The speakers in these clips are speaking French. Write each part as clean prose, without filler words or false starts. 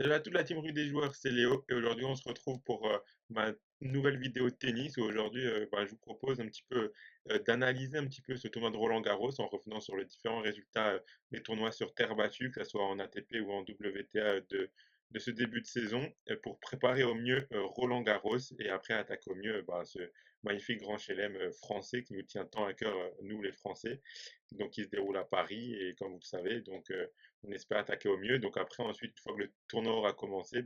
Salut à toute la team Rue des joueurs, c'est Léo et aujourd'hui on se retrouve pour ma nouvelle vidéo de tennis où aujourd'hui je vous propose un petit peu d'analyser un petit peu ce tournoi de Roland-Garros en revenant sur les différents résultats des tournois sur terre battue, que ce soit en ATP ou en WTA de ce début de saison pour préparer au mieux Roland-Garros et après attaquer au mieux ce magnifique grand chelem français qui nous tient tant à cœur, nous les Français, donc qui se déroule à Paris et comme vous le savez, on espère attaquer au mieux. Donc après, ensuite, une fois que le tournoi aura commencé,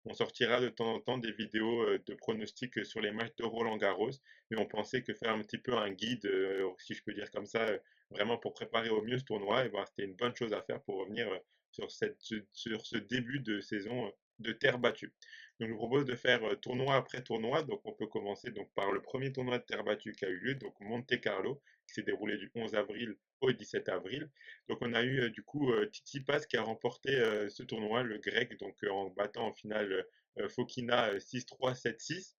on sortira de temps en temps des vidéos de pronostics sur les matchs de Roland-Garros. Mais on pensait que faire un petit peu un guide, si je peux dire comme ça, vraiment pour préparer au mieux ce tournoi, c'était une bonne chose à faire pour revenir sur ce début de saison de terre battue. Donc je vous propose de faire tournoi après tournoi. Donc on peut commencer donc par le premier tournoi de terre battue qui a eu lieu, donc Monte-Carlo, qui s'est déroulé du 11 avril au 17 avril. Donc on a eu Tsitsipas qui a remporté ce tournoi, le grec, en battant en finale Fokina 6-3, 7-6.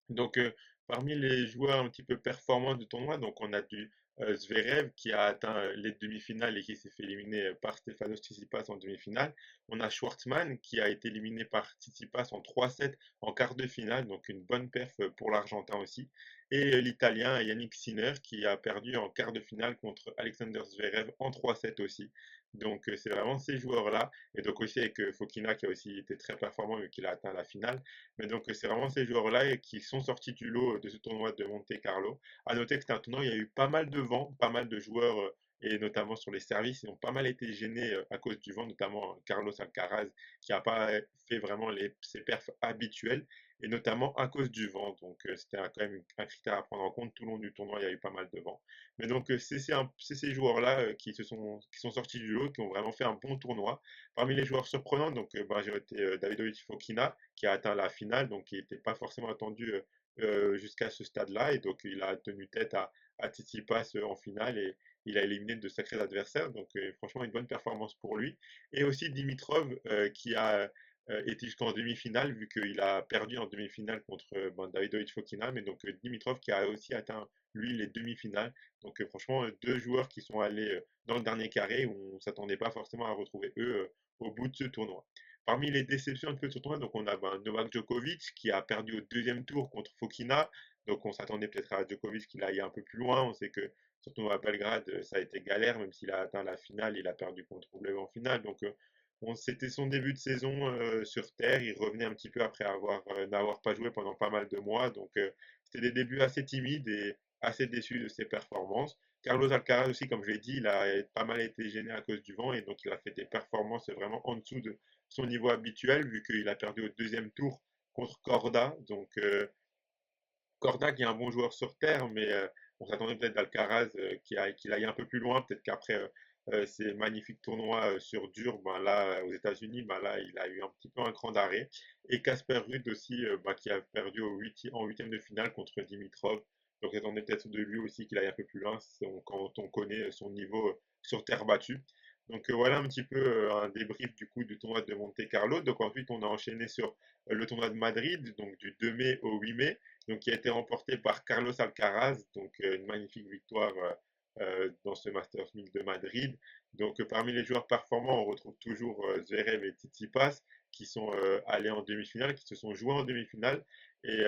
Donc, parmi les joueurs un petit peu performants du tournoi, donc on a du Zverev qui a atteint les demi-finales et qui s'est fait éliminer par Stefanos Tsitsipas en demi-finale. On a Schwartzmann qui a été éliminé par Tsitsipas en 3-7 en quart de finale, donc une bonne perf pour l'Argentin aussi. Et l'Italien Yannick Sinner qui a perdu en quart de finale contre Alexander Zverev en 3-7 aussi. Donc, c'est vraiment ces joueurs-là. Et donc aussi avec Fokina qui a aussi été très performant vu qu'il a atteint la finale. Mais donc, c'est vraiment ces joueurs-là qui sont sortis du lot de ce tournoi de Monte-Carlo. À noter que c'était un tournoi où il y a eu pas mal de vent, pas mal de joueurs, et notamment sur les services, ils ont pas mal été gênés à cause du vent, notamment Carlos Alcaraz, qui n'a pas fait vraiment ses perfs habituels, et notamment à cause du vent. Donc, c'était quand même un critère à prendre en compte. Tout le long du tournoi, il y a eu pas mal de vent. Mais donc, c'est ces joueurs-là qui sont sortis du lot, qui ont vraiment fait un bon tournoi. Parmi les joueurs surprenants, j'ai noté Davidovich Fokina, qui a atteint la finale, donc qui n'était pas forcément attendu jusqu'à ce stade-là. Et donc, il a tenu tête à Tsitsipas en finale et il a éliminé de sacrés adversaires. Donc, franchement, une bonne performance pour lui. Et aussi Dimitrov, qui a été jusqu'en demi-finale, vu qu'il a perdu en demi-finale contre Davidovich Fokina. Mais donc, Dimitrov qui a aussi atteint, lui, les demi-finales. Donc, franchement, deux joueurs qui sont allés dans le dernier carré où on ne s'attendait pas forcément à retrouver eux au bout de ce tournoi. Parmi les déceptions un peu de ce tournoi, donc on a Novak Djokovic qui a perdu au deuxième tour contre Fokina. Donc on s'attendait peut-être à Djokovic qu'il aille un peu plus loin. On sait que surtout à Belgrade, ça a été galère, même s'il a atteint la finale, il a perdu contre Rublev en finale. C'était son début de saison sur terre. Il revenait un petit peu après n'avoir pas joué pendant pas mal de mois. C'était des débuts assez timides et assez déçus de ses performances. Carlos Alcaraz aussi, comme je l'ai dit, il a pas mal été gêné à cause du vent et donc il a fait des performances vraiment en dessous de son niveau habituel vu qu'il a perdu au deuxième tour contre Corda. Corda qui est un bon joueur sur terre, mais on s'attendait peut-être d'Alcaraz qu'il aille un peu plus loin. Peut-être qu'après ces magnifiques tournois sur dur, là aux États-Unis, là il a eu un petit peu un cran d'arrêt. Et Casper Ruud aussi, qui a perdu en huitième de finale contre Dimitrov. Donc on attendait peut-être de lui aussi qu'il aille un peu plus loin quand on connaît son niveau sur terre battue. Voilà un petit peu un débrief du coup du tournoi de Monte-Carlo. Donc ensuite on a enchaîné sur le tournoi de Madrid, donc du 2 mai au 8 mai, donc qui a été remporté par Carlos Alcaraz, une magnifique victoire dans ce Masters 1000 de Madrid. Parmi les joueurs performants, on retrouve toujours Zverev et Tsitsipas qui sont allés en demi-finale, qui se sont joués en demi-finale. Et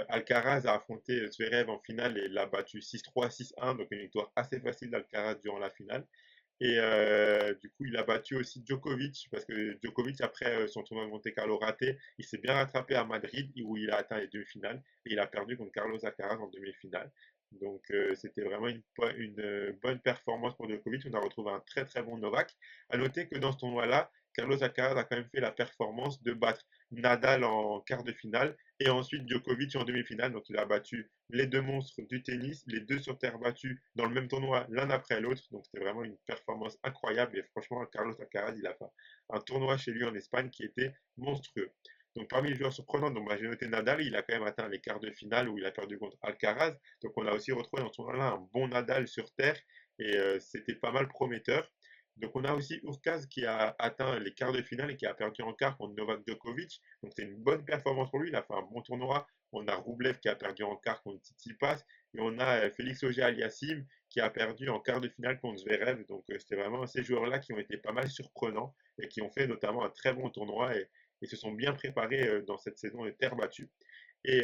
Alcaraz a affronté Zverev en finale et l'a battu 6-3, 6-1, donc une victoire assez facile d'Alcaraz durant la finale. Et du coup, il a battu aussi Djokovic, parce que Djokovic, après son tournoi de Monte-Carlo raté, il s'est bien rattrapé à Madrid, où il a atteint les demi-finales, et il a perdu contre Carlos Alcaraz en demi-finale. C'était vraiment une bonne performance pour Djokovic. On a retrouvé un très très bon Novak. À noter que dans ce tournoi-là, Carlos Alcaraz a quand même fait la performance de battre Nadal en quart de finale, et ensuite Djokovic en demi-finale. Donc il a battu les deux monstres du tennis, les deux sur terre battue dans le même tournoi, l'un après l'autre. Donc c'était vraiment une performance incroyable. Et franchement, Carlos Alcaraz, il a fait un tournoi chez lui en Espagne qui était monstrueux. Donc parmi les joueurs surprenants, j'ai noté Nadal, il a quand même atteint les quarts de finale où il a perdu contre Alcaraz. Donc on a aussi retrouvé dans ce tournoi-là un bon Nadal sur terre et c'était pas mal prometteur. Donc on a aussi Urkaz qui a atteint les quarts de finale et qui a perdu en quart contre Novak Djokovic. Donc c'est une bonne performance pour lui, il a fait un bon tournoi. On a Roublev qui a perdu en quart contre Tsitsipas et on a Félix Auger-Aliassime qui a perdu en quart de finale contre Zverev. Donc c'était vraiment ces joueurs-là qui ont été pas mal surprenants et qui ont fait notamment un très bon tournoi et se sont bien préparés dans cette saison de terre battue. Et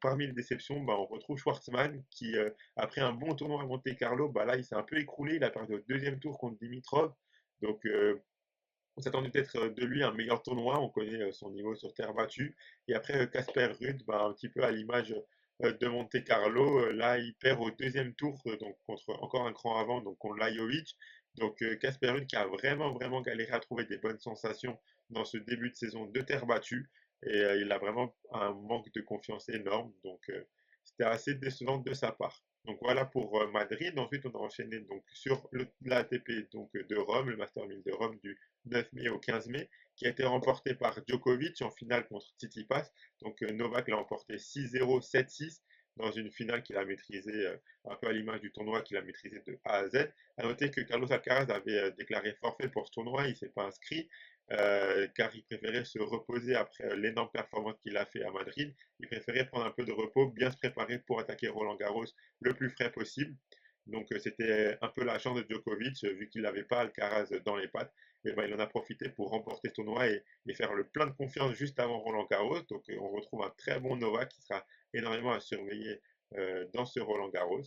parmi les déceptions, bah, on retrouve Schwartzmann qui, après un bon tournoi à Monte-Carlo, bah, là, il s'est un peu écroulé. Il a perdu au deuxième tour contre Dimitrov. Donc, on s'attendait peut-être de lui un meilleur tournoi. On connaît son niveau sur terre battue. Et après, Casper Ruud, bah, un petit peu à l'image de Monte-Carlo, là, il perd au deuxième tour, donc contre encore un cran avant, donc contre Lajovic. Donc, Casper Ruud qui a vraiment, vraiment galéré à trouver des bonnes sensations dans ce début de saison de terre battue. Et il a vraiment un manque de confiance énorme. Donc, c'était assez décevant de sa part. Donc voilà pour Madrid. Ensuite, on a enchaîné donc sur l'ATP donc de Rome, le Master 1000 de Rome du 9 mai au 15 mai, qui a été remporté par Djokovic en finale contre Tsitsipas. Donc Novak l'a remporté 6-0, 7-6 dans une finale qu'il a maîtrisée un peu à l'image du tournoi qu'il a maîtrisé de A à Z. À noter que Carlos Alcaraz avait déclaré forfait pour ce tournoi, il ne s'est pas inscrit car il préférait se reposer après l'énorme performance qu'il a fait à Madrid. Il préférait prendre un peu de repos, bien se préparer pour attaquer Roland Garros le plus frais possible. Donc c'était un peu la chance de Djokovic, vu qu'il n'avait pas Alcaraz dans les pattes. Et ben, il en a profité pour remporter ce tournoi et faire le plein de confiance juste avant Roland Garros. Donc on retrouve un très bon Novak qui sera énormément à surveiller dans ce Roland Garros.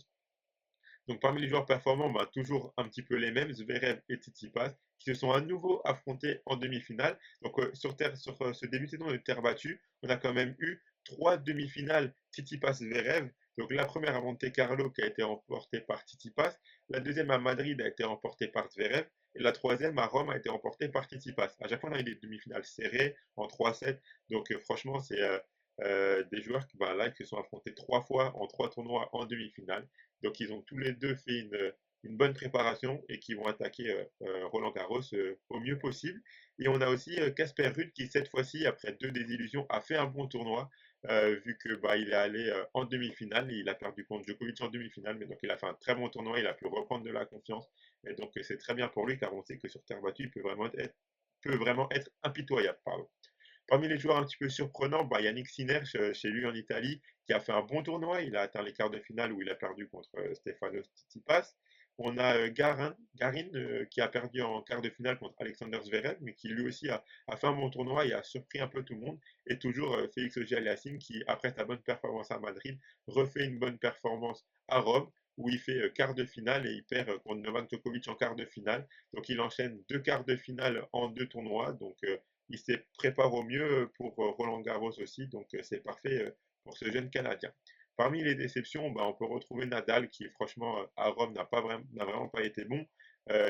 Donc parmi les joueurs performants, bah, toujours un petit peu les mêmes, Zverev et Tsitsipas, qui se sont à nouveau affrontés en demi-finale. Donc sur ce début de saison de terre battue, on a quand même eu trois demi-finales Tsitsipas-Zverev. Donc la première à Monte-Carlo qui a été remportée par Tsitsipas, la deuxième à Madrid a été remportée par Zverev, et la troisième à Rome a été remportée par Tsitsipas. À chaque fois, on a eu des demi-finales serrées en 3-7. Donc franchement, c'est des joueurs qui, bah, là, qui se sont affrontés trois fois en trois tournois en demi-finale. Donc ils ont tous les deux fait une bonne préparation et qui vont attaquer Roland Garros au mieux possible. Et on a aussi Casper Ruud qui cette fois-ci, après deux désillusions, a fait un bon tournoi. Vu que bah, il est allé en demi-finale, il a perdu contre Djokovic en demi-finale, mais donc il a fait un très bon tournoi, il a pu reprendre de la confiance, et donc c'est très bien pour lui car on sait que sur terre battue, il peut vraiment être impitoyable. Pardon. Parmi les joueurs un petit peu surprenants, bah, Yannick Sinner chez lui en Italie, qui a fait un bon tournoi. Il a atteint les quarts de finale où il a perdu contre Stefanos Tsitsipas. On a Garin qui a perdu en quart de finale contre Alexander Zverev, mais qui lui aussi a fait un bon tournoi et a surpris un peu tout le monde. Et toujours Félix Auger-Aliassime qui, après sa bonne performance à Madrid, refait une bonne performance à Rome, où il fait quart de finale et il perd contre Novak Djokovic en quart de finale. Donc il enchaîne deux quarts de finale en deux tournois. Donc il se prépare au mieux pour Roland Garros aussi, donc c'est parfait pour ce jeune Canadien. Parmi les déceptions, bah, on peut retrouver Nadal qui, franchement, à Rome, n'a vraiment pas été bon.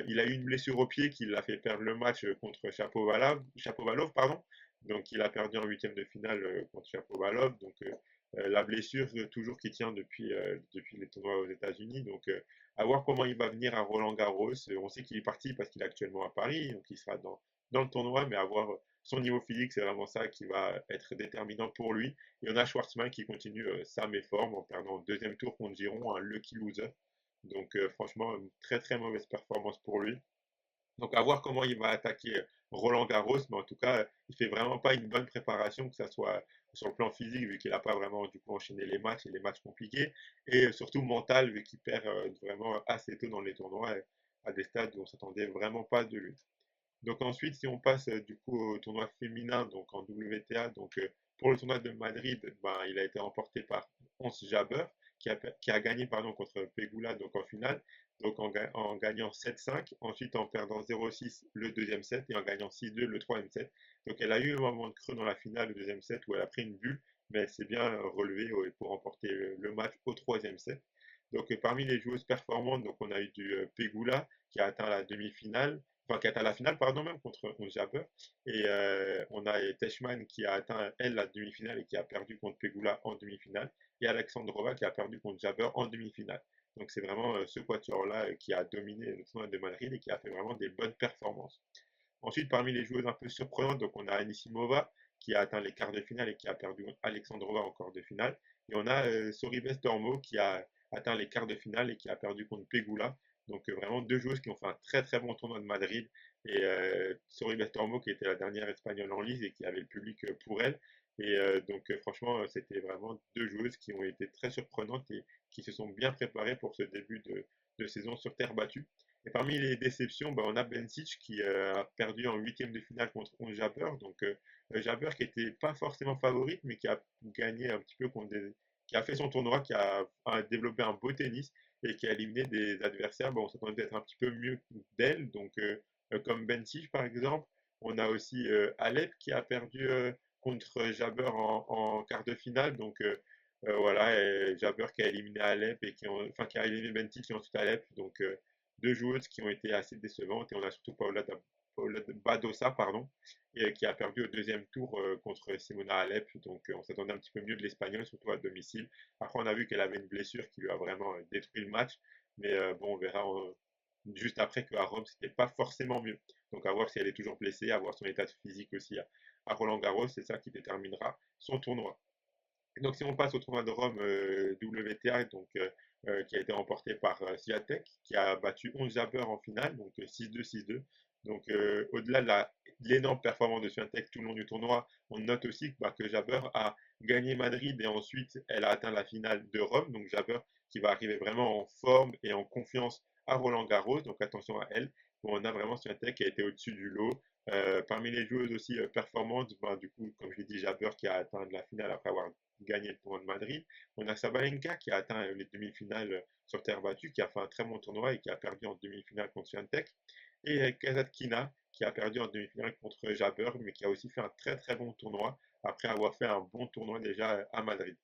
Il a eu une blessure au pied qui l'a fait perdre le match contre Chapovalov, pardon. Donc, il a perdu en huitième de finale contre Chapovalov. Donc, la blessure, toujours qui tient depuis les tournois aux États-Unis. Donc, à voir comment il va venir à Roland Garros. On sait qu'il est parti parce qu'il est actuellement à Paris, donc il sera dans le tournoi, mais à voir son niveau physique, c'est vraiment ça qui va être déterminant pour lui. Et on a Schwartzmann qui continue sa méforme en perdant au deuxième tour contre Giron, un lucky loser. Donc franchement, une très très mauvaise performance pour lui. Donc à voir comment il va attaquer Roland Garros, mais en tout cas, il fait vraiment pas une bonne préparation, que ce soit sur le plan physique, vu qu'il n'a pas vraiment du coup enchaîné les matchs et les matchs compliqués, et surtout mental, vu qu'il perd vraiment assez tôt dans les tournois, à des stades où on s'attendait vraiment pas de lui. Donc ensuite, si on passe du coup au tournoi féminin, donc en WTA, donc pour le tournoi de Madrid, ben, il a été remporté par Ons Jabeur, qui a gagné pardon, contre Pegula donc en finale, donc en gagnant 7-5, ensuite en perdant 0-6 le deuxième set et en gagnant 6-2 le troisième set. Donc elle a eu un moment de creux dans la finale, le deuxième set, où elle a pris une bulle, mais elle s'est bien relevée pour remporter le match au troisième set. Donc parmi les joueuses performantes, donc on a eu du Pegula qui a atteint la demi-finale, enfin qui a atteint la finale, pardon, même contre Jabber. Et on a Teichmann qui a atteint, elle, la demi-finale et qui a perdu contre Pegula en demi-finale. Et Alexandrova qui a perdu contre Jabber en demi-finale. Donc c'est vraiment ce quatuor-là qui a dominé le tournoi de Madrid et qui a fait vraiment des bonnes performances. Ensuite, parmi les joueuses un peu surprenantes, donc on a Anisimova qui a atteint les quarts de finale et qui a perdu contre Alexandrova en quart de finale. Et on a Soribes Tormo qui a atteint les quarts de finale et qui a perdu contre Pegula. Donc vraiment deux joueuses qui ont fait un très très bon tournoi de Madrid et Sorribes Tormo qui était la dernière espagnole en lice et qui avait le public pour elle. Et donc franchement, c'était vraiment deux joueuses qui ont été très surprenantes et qui se sont bien préparées pour ce début de saison sur terre battue. Et parmi les déceptions, on a Bencic qui a perdu en huitième de finale contre Ons Jabeur. Donc Jabeur qui était pas forcément favorite, mais qui a gagné un petit peu qui a fait son tournoi, a développé un beau tennis et qui a éliminé des adversaires. On s'attendait d'être un petit peu mieux d'elle, donc comme Bencic par exemple. On a aussi Alep qui a perdu contre Jabeur en quart de finale. Donc voilà, et Jabeur qui a éliminé Alep et enfin qui a éliminé Bencic et ensuite Alep. Donc deux joueuses qui ont été assez décevantes et on a surtout Paula Badosa, pardon, et, qui a perdu au deuxième tour contre Simona Alep. Donc on s'attendait un petit peu mieux de l'Espagnol, surtout à domicile. Après on a vu qu'elle avait une blessure qui lui a vraiment détruit le match, mais bon on verra juste après qu'à Rome c'était pas forcément mieux. Donc à voir si elle est toujours blessée, à voir son état physique aussi à Roland Garros, c'est ça qui déterminera son tournoi. Donc, si on passe au tournoi de Rome WTA, donc, qui a été remporté par Swiatek, qui a battu 11 Jabber en finale, donc 6-2, 6-2. Donc, au-delà de l'énorme performance de Swiatek tout le long du tournoi, on note aussi que Jabber a gagné Madrid et ensuite elle a atteint la finale de Rome. Donc, Jabber qui va arriver vraiment en forme et en confiance à Roland Garros. Donc, attention à elle. Bon, on a vraiment Swiatek qui a été au-dessus du lot. Parmi les joueuses aussi performantes, du coup, comme je l'ai dit, Jabber qui a atteint la finale après avoir gagné le tournoi de Madrid. On a Sabalenka qui a atteint les demi-finales sur terre battue, qui a fait un très bon tournoi et qui a perdu en demi-finale contre Swiatek. Et Kasatkina qui a perdu en demi-finale contre Jabber, mais qui a aussi fait un très très bon tournoi après avoir fait un bon tournoi déjà à Madrid.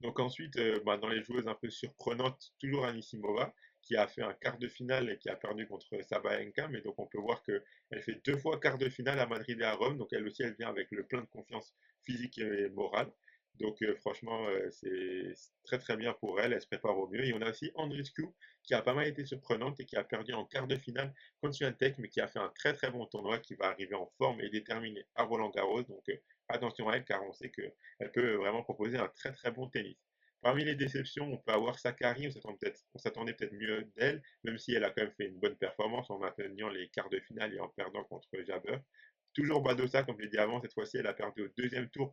Donc ensuite, dans les joueuses un peu surprenantes, toujours Anisimova, qui a fait un quart de finale et qui a perdu contre Sabalenka, mais donc on peut voir qu'elle fait deux fois quart de finale à Madrid et à Rome, donc elle aussi elle vient avec le plein de confiance physique et morale. Donc franchement, c'est très très bien pour elle, elle se prépare au mieux. Et on a aussi Andreescu, qui a pas mal été surprenante et qui a perdu en quart de finale contre Swiatek, mais qui a fait un très très bon tournoi, qui va arriver en forme et déterminé à Roland Garros. Donc attention à elle, car on sait que elle peut vraiment proposer un très très bon tennis. Parmi les déceptions, on peut avoir Sakari, on s'attendait peut-être mieux d'elle, même si elle a quand même fait une bonne performance en atteignant les quarts de finale et en perdant contre Jabber. Toujours Badosa, comme je l'ai dit avant, cette fois-ci elle a perdu au deuxième tour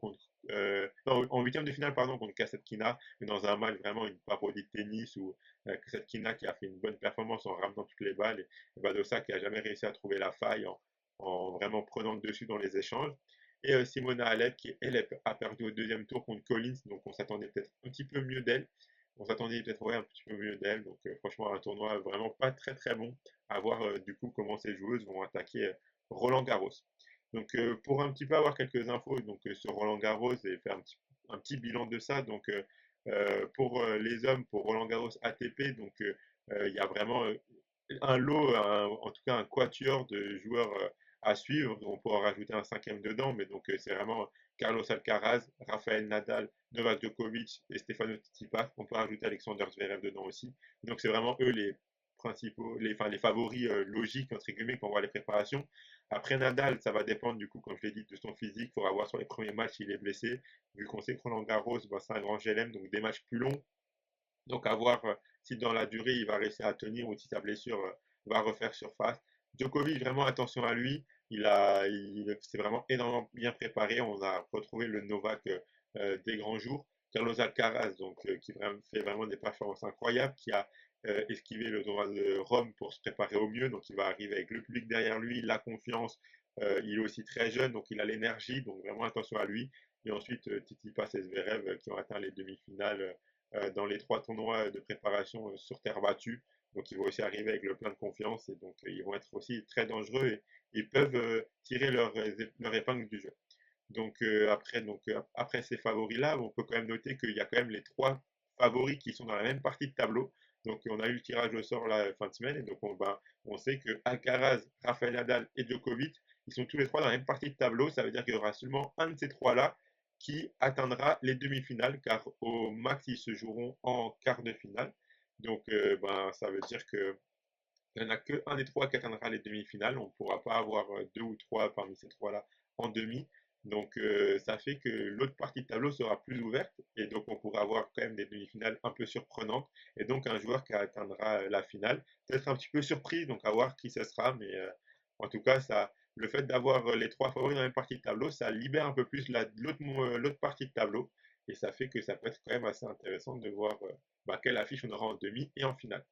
non, en huitième de finale pardon, contre Kasatkina, mais dans un match vraiment une parodie de tennis où Kasatkina qui a fait une bonne performance en ramenant toutes les balles et Badosa qui a jamais réussi à trouver la faille en vraiment prenant le dessus dans les échanges. Et Simona Alep qui, elle, a perdu au deuxième tour contre Collins, donc on s'attendait peut-être un petit peu mieux d'elle. On s'attendait peut-être un petit peu mieux d'elle, donc franchement un tournoi vraiment pas très très bon. À voir du coup comment ces joueuses vont attaquer Roland Garros. Donc pour un petit peu avoir quelques infos donc, sur Roland Garros et faire un petit bilan de ça, donc pour les hommes, pour Roland Garros ATP, donc il y a vraiment un lot, en tout cas un quatuor de joueurs à suivre. On pourra rajouter un cinquième dedans, mais donc c'est vraiment Carlos Alcaraz, Rafael Nadal, Novak Djokovic et Stefano Tsitsipas. On peut rajouter Alexander Zverev dedans aussi. Donc c'est vraiment eux les principaux, les favoris logiques entre guillemets quand on voit les préparations. Après Nadal, ça va dépendre du coup, comme je l'ai dit, de son physique. Il faudra voir sur les premiers matchs s'il est blessé. Vu qu'on sait que Roland Garros, c'est un grand GLM, donc des matchs plus longs. Donc à voir si dans la durée il va réussir à tenir ou si sa blessure va refaire surface. Djokovic, vraiment attention à lui. Il s'est vraiment énormément bien préparé. On a retrouvé le Novak des grands jours. Carlos Alcaraz, donc, fait vraiment des performances incroyables, qui a esquivé le droit de Rome pour se préparer au mieux. Donc il va arriver avec le public derrière lui, la confiance. Il est aussi très jeune, donc il a l'énergie. Donc vraiment attention à lui. Et ensuite, Tsitsipas et Zverev qui ont atteint les demi-finales dans les trois tournois de préparation sur terre battue. Donc ils vont aussi arriver avec le plein de confiance et donc ils vont être aussi très dangereux et ils peuvent tirer leur épingle du jeu. Donc, après ces favoris-là, on peut quand même noter qu'il y a quand même les trois favoris qui sont dans la même partie de tableau. Donc on a eu le tirage au sort la fin de semaine et donc on sait que Alcaraz, Rafael Nadal et Djokovic, ils sont tous les trois dans la même partie de tableau. Ça veut dire qu'il y aura seulement un de ces trois-là qui atteindra les demi-finales, car au max ils se joueront en quart de finale. Donc ça veut dire que il n'y en a qu'un des trois qui atteindra les demi-finales. On ne pourra pas avoir deux ou trois parmi ces trois-là en demi. Donc ça fait que l'autre partie de tableau sera plus ouverte et donc on pourra avoir quand même des demi-finales un peu surprenantes, et donc un joueur qui atteindra la finale. Peut-être un petit peu surpris, donc à voir qui ce sera, mais en tout cas, le fait d'avoir les trois favoris dans la même partie de tableau, ça libère un peu plus l'autre partie de tableau, et ça fait que ça peut être quand même assez intéressant de voir quelle affiche on aura en demi et en finale.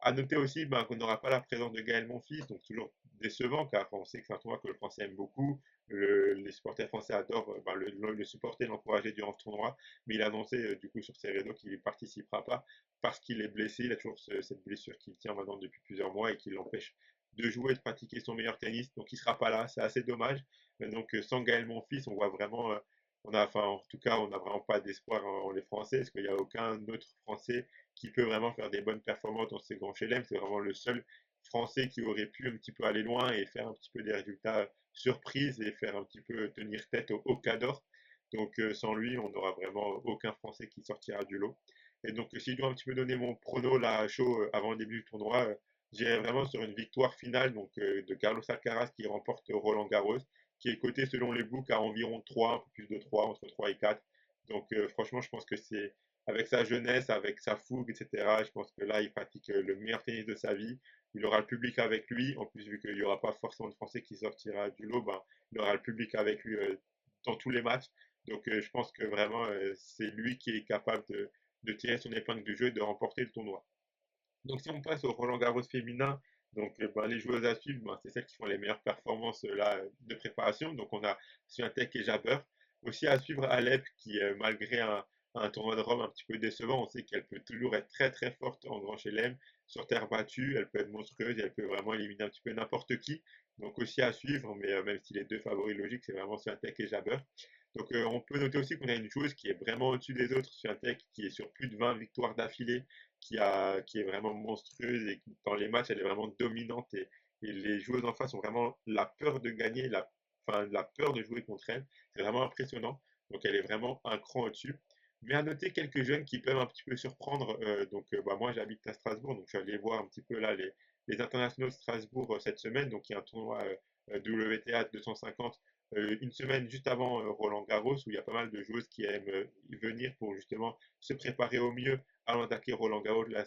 À noter aussi qu'on n'aura pas la présence de Gaël Monfils, donc toujours décevant, car on sait que c'est un tournoi que le Français aime beaucoup. Les supporters français adorent le supporter, l'encourager durant ce tournoi, mais il a annoncé du coup sur ses réseaux qu'il ne participera pas parce qu'il est blessé. Il a toujours cette blessure qui tient maintenant depuis plusieurs mois et qui l'empêche de jouer et de pratiquer son meilleur tennis. Donc il ne sera pas là, c'est assez dommage. Mais donc sans Gaël Monfils, on voit vraiment, en tout cas, on n'a vraiment pas d'espoir en les Français, parce qu'il n'y a aucun autre Français qui peut vraiment faire des bonnes performances dans ces grands chelem. C'est vraiment le seul Français qui aurait pu un petit peu aller loin et faire un petit peu des résultats surprises et faire un petit peu tenir tête au Cador. Donc sans lui, on n'aura vraiment aucun Français qui sortira du lot. Et donc si je dois un petit peu donner mon prono là à chaud avant le début du tournoi, j'irai vraiment sur une victoire finale donc de Carlos Alcaraz qui remporte Roland Garros, qui est coté selon les books à environ 3, un peu plus de 3, entre 3 et 4. Donc franchement, je pense que c'est avec sa jeunesse, avec sa fougue, etc. Je pense que là, il pratique le meilleur tennis de sa vie. Il aura le public avec lui. En plus, vu qu'il n'y aura pas forcément de Français qui sortira du lot, il aura le public avec lui dans tous les matchs. Donc, je pense que vraiment, c'est lui qui est capable de tirer son épingle du jeu et de remporter le tournoi. Donc, si on passe au Roland Garros féminin, donc les joueuses à suivre, c'est celles qui font les meilleures performances là de préparation. Donc, on a Swiatek et Jabeur. Aussi à suivre Alep, qui malgré un tournoi de Rome un petit peu décevant, on sait qu'elle peut toujours être très très forte en grand chelem, sur terre battue, elle peut être monstrueuse et elle peut vraiment éliminer un petit peu n'importe qui. Donc aussi à suivre, mais même si les deux favoris logiques, c'est vraiment Swiatek et Jabeur. Donc on peut noter aussi qu'on a une joueuse qui est vraiment au-dessus des autres, Swiatek, qui est sur plus de 20 victoires d'affilée, qui est vraiment monstrueuse et qui, dans les matchs, elle est vraiment dominante et les joueuses en face ont vraiment la peur de gagner, la peur de jouer contre elle. C'est vraiment impressionnant. Donc elle est vraiment un cran au-dessus. Mais à noter quelques jeunes qui peuvent un petit peu surprendre. Moi j'habite à Strasbourg, donc je suis allé voir un petit peu là les internationaux de Strasbourg cette semaine. Donc il y a un tournoi WTA 250 une semaine juste avant Roland Garros où il y a pas mal de joueuses qui aiment y venir pour justement se préparer au mieux avant d'attaquer Roland Garros la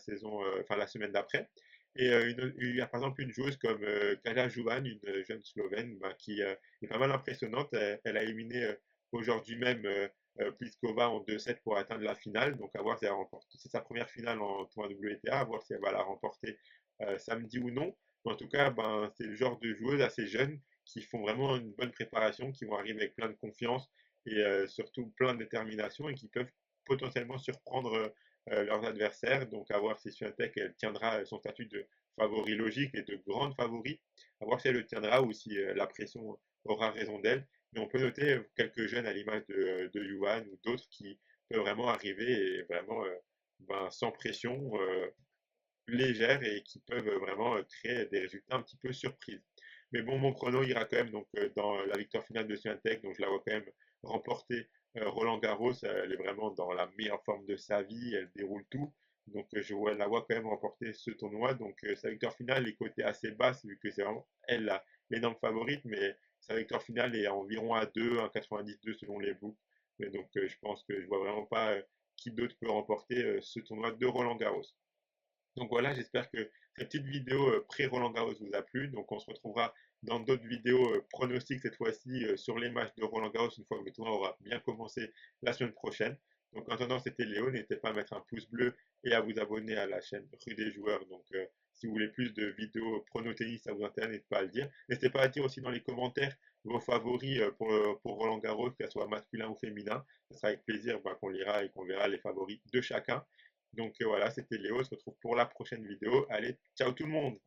semaine d'après. Et il y a par exemple une joueuse comme Kaja Juvan, une jeune Slovène, qui est pas mal impressionnante. Elle a éliminé aujourd'hui même Pliskova en 2-7 pour atteindre la finale. Donc à voir si elle remporte. C'est sa première finale en tournoi WTA, à voir si elle va la remporter samedi ou non. Mais en tout cas, c'est le genre de joueuse assez jeune qui font vraiment une bonne préparation, qui vont arriver avec plein de confiance et surtout plein de détermination et qui peuvent potentiellement surprendre leurs adversaires. Donc à voir si Swiatek elle tiendra son statut de favori logique et de grande favori, à voir si elle le tiendra ou si la pression aura raison d'elle. Mais on peut noter quelques jeunes à l'image de Yuan ou d'autres qui peuvent vraiment arriver et vraiment sans pression, légère et qui peuvent vraiment créer des résultats un petit peu surprises. Mais bon, mon chrono ira quand même donc dans la victoire finale de Swiatek, donc je la vois quand même remporter Roland Garros. Elle est vraiment dans la meilleure forme de sa vie, elle déroule tout. Donc la vois quand même remporter ce tournoi. Donc sa victoire finale est cotée assez basse vu que c'est vraiment elle l'énorme favorite, mais sa victoire finale est à environ à 2, 1,92 selon les books. Mais donc je pense que je vois vraiment pas qui d'autre peut remporter ce tournoi de Roland Garros. Donc voilà, j'espère que cette petite vidéo pré-Roland Garros vous a plu. Donc on se retrouvera dans d'autres vidéos pronostics cette fois-ci sur les matchs de Roland Garros une fois que le tournoi aura bien commencé la semaine prochaine. Donc en attendant, c'était Léo. N'hésitez pas à mettre un pouce bleu et à vous abonner à la chaîne Rue des Joueurs. Donc si vous voulez plus de vidéos prono tennis, ça vous intéresse, n'hésitez pas à le dire. N'hésitez pas à dire aussi dans les commentaires vos favoris pour Roland Garros, que ce soit masculin ou féminin. Ce sera avec plaisir qu'on lira et qu'on verra les favoris de chacun. Donc voilà, c'était Léo, on se retrouve pour la prochaine vidéo. Allez, ciao tout le monde!